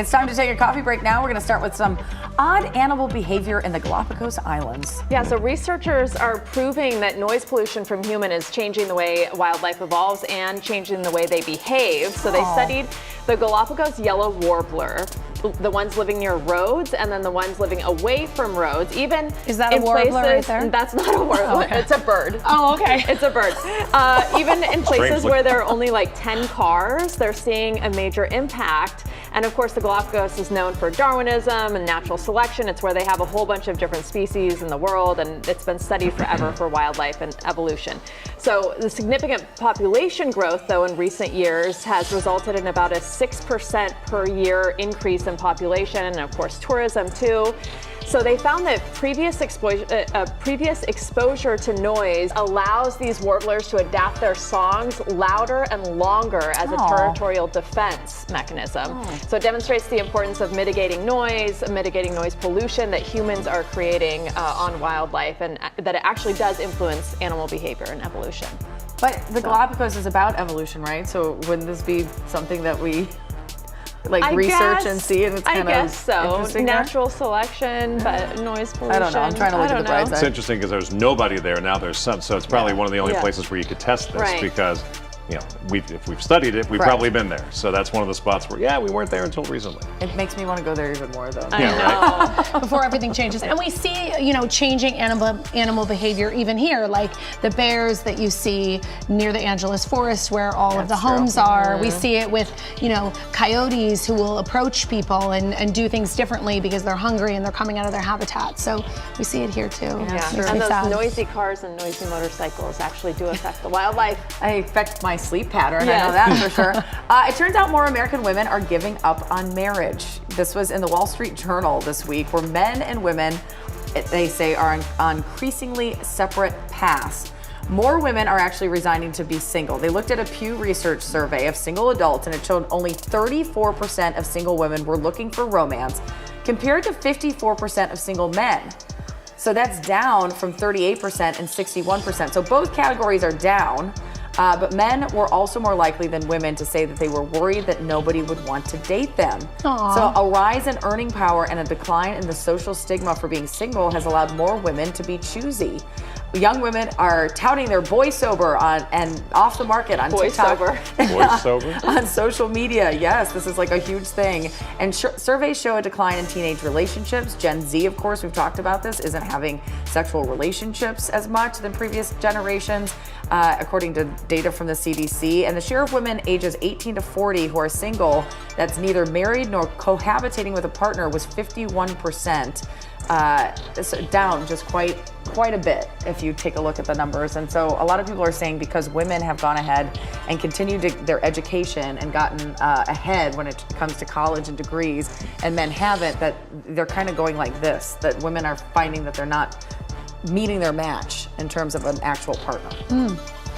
It's time to take a coffee break now. We're going to start with some odd animal behavior in the Galapagos Islands. Yeah, so researchers are proving that noise pollution from human is changing the way wildlife evolves and changing the way they behave. So they studied the Galapagos yellow warbler, the ones living near roads, and then the ones living away from roads. Even is that in a warbler places, right there? That's not a warbler. Oh, okay. It's a bird. Oh, okay. It's a bird. Even in places where there are only like 10 cars, they're seeing a major impact. And of course, the Galapagos is known for Darwinism and natural selection. It's where they have a whole bunch of different species in the world, and it's been studied forever for wildlife and evolution. So the significant population growth, though, in recent years has resulted in about a 6% per year increase in population, and of course, tourism too. So they found that previous exposure to noise allows these warblers to adapt their songs louder and longer as a territorial defense mechanism. So it demonstrates the importance of mitigating noise pollution that humans are creating on wildlife, and that it actually does influence animal behavior and evolution. But the Galapagos is about evolution, right? So wouldn't this be something that we research and see, and it's kind of interesting? Natural selection, but noise pollution. I don't know. I'm trying to look at the bright side. It's interesting because there's nobody there now. There's some, so it's probably one of the only places where you could test this because, you know, if we've studied it, we've probably been there. So that's one of the spots where, we weren't there until recently. It makes me want to go there even more, though. I know. Right? Before everything changes. And we see, changing animal behavior even here, like the bears that you see near the Angeles Forest where all of the homes are. We see it with, coyotes who will approach people and do things differently because they're hungry and they're coming out of their habitat. So we see it here, too. And those noisy cars and noisy motorcycles actually do affect the wildlife. I affect my sleep pattern, I know that for sure. It turns out more American women are giving up on marriage. This was in the Wall Street Journal this week, where men and women, they say, are on increasingly separate paths. More women are actually resigning to be single. They looked at a Pew Research survey of single adults, and it showed only 34% of single women were looking for romance, compared to 54% of single men. So that's down from 38% and 61%. So both categories are down. But men were also more likely than women to say that they were worried that nobody would want to date them. So a rise in earning power and a decline in the social stigma for being single has allowed more women to be choosy. Young women are touting their boy sober and off the market on TikTok. Boy sober? On social media. Yes, this is like a huge thing. And surveys show a decline in teenage relationships. Gen Z, of course, we've talked about this, isn't having sexual relationships as much than previous generations, according to data from the CDC. And the share of women ages 18 to 40 who are single, that's neither married nor cohabitating with a partner, was 51%. Down just quite a bit if you take a look at the numbers. And so a lot of people are saying because women have gone ahead and continued their education and gotten ahead when it comes to college and degrees, and men haven't, that they're kind of going like this, that women are finding that they're not meeting their match in terms of an actual partner.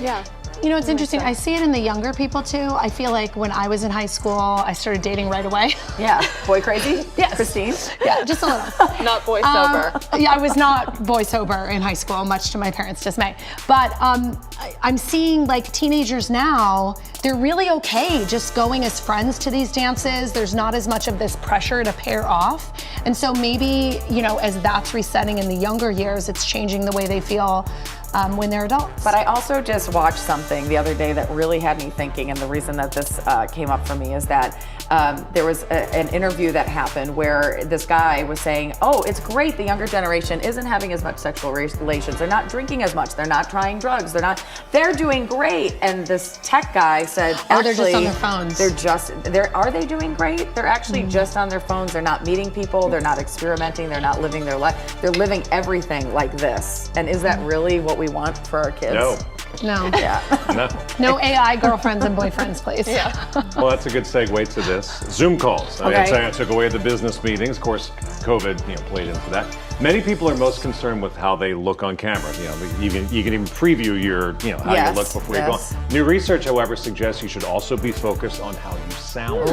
Yeah. It's interesting. I see it in the younger people too. I feel like when I was in high school, I started dating right away. Yeah. Boy crazy? Yes. Christine? Yeah, just a little. Not boy sober. Yeah, I was not boy sober in high school, much to my parents' dismay. But I'm seeing like teenagers now, they're really okay just going as friends to these dances. There's not as much of this pressure to pair off. And so maybe, as that's resetting in the younger years, it's changing the way they feel when they're adults. But I also just watched something the other day that really had me thinking, and the reason that this came up for me is that there was an interview that happened where this guy was saying, it's great, the younger generation isn't having as much sexual relations, they're not drinking as much, they're not trying drugs, they're doing great. And this tech guy said, they're just on their phones. Are they doing great? They're actually just on their phones, they're not meeting people, they're not experimenting, they're not living their life, they're living everything like this. And is that really what we want for our kids? No. Yeah. No AI girlfriends and boyfriends, please. Yeah. Well, that's a good segue to this. Zoom calls. I took away the business meetings. Of course, COVID, played into that. Many people are most concerned with how they look on camera. You can even preview your, how you look before you go on. New research, however, suggests you should also be focused on how you sound.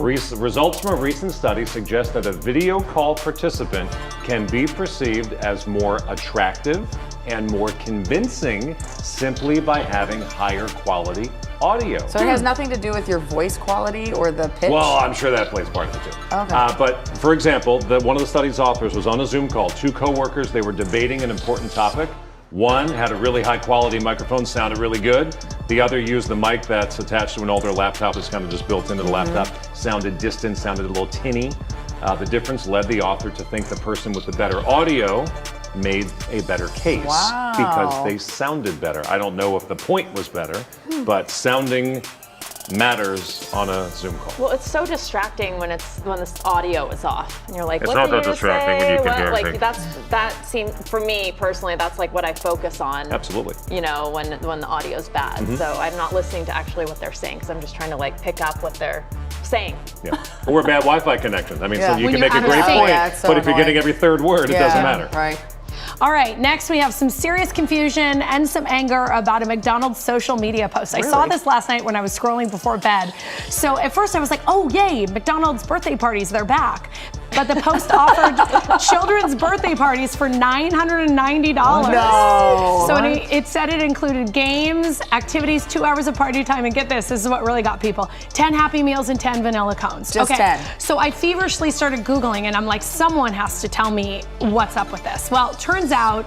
Results from a recent study suggest that a video call participant can be perceived as more attractive and more convincing simply by having higher quality audio. So it has nothing to do with your voice quality or the pitch? Well, I'm sure that plays part of it too. Okay. But for example, one of the study's authors was on a Zoom call. Two coworkers, they were debating an important topic. One had a really high quality microphone, sounded really good. The other used the mic that's attached to an older laptop, that's kind of just built into the laptop, sounded distant, sounded a little tinny. The difference led the author to think the person with the better audio made a better case because they sounded better. I don't know if the point was better, but sounding matters on a Zoom call. Well, it's so distracting when this audio is off, and you're like, It's what not do that you distracting say? when you can What? hear Like everything. that seems, for me personally, that's like what I focus on. Absolutely. You know, when the audio's bad. So I'm not listening to actually what they're saying because I'm just trying to like pick up what they're saying. Yeah. Or bad Wi-Fi connection. I mean, so you When can you're make a out of great sync. point, Yeah, it's so but if you're annoying. getting every third word, it doesn't matter. Right. All right, next we have some serious confusion and some anger about a McDonald's social media post. I saw this last night when I was scrolling before bed. So at first I was like, oh yay, McDonald's birthday parties, they're back. But the post offered children's birthday parties for $990. No. So it said it included games, activities, 2 hours of party time, and get this is what really got people, 10 Happy Meals and 10 vanilla cones. Just 10. So I feverishly started Googling and I'm like, someone has to tell me what's up with this. Well, it turns out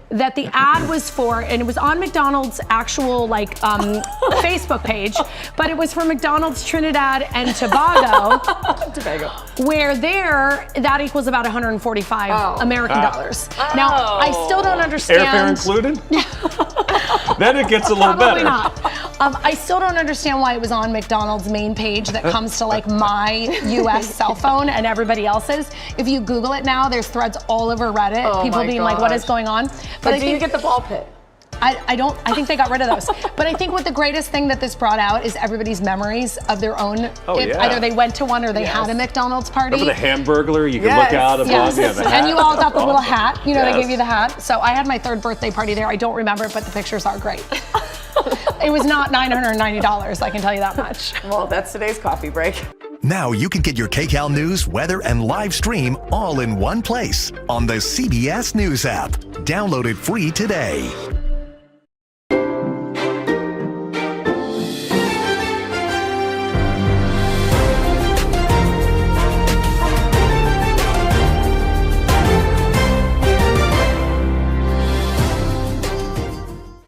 that the ad was for, and it was on McDonald's actual Facebook page, but it was for McDonald's Trinidad and Tobago, where there, that equals about 145 American dollars. Now, I still don't understand. Airfare included? Then it gets a little Probably better. not. I still don't understand why it was on McDonald's main page that comes to like my US cell phone and everybody else's. If you Google it now, there's threads all over Reddit, people my being like, what gosh. is going on? But I do you think get the ball pit? I think they got rid of those. But I think what the greatest thing that this brought out is everybody's memories of their own. Either they went to one or they had a McDonald's party. Remember the Hamburglar? You can look out above. Yes. Yeah, the hat. And you all got the little hat. You know, Yes. they gave you the hat. So I had my third birthday party there. I don't remember it, but the pictures are great. It was not $990, I can tell you that much. Well, that's today's coffee break. Now you can get your Kcal news, weather, and live stream all in one place on the CBS News app. Download it free today.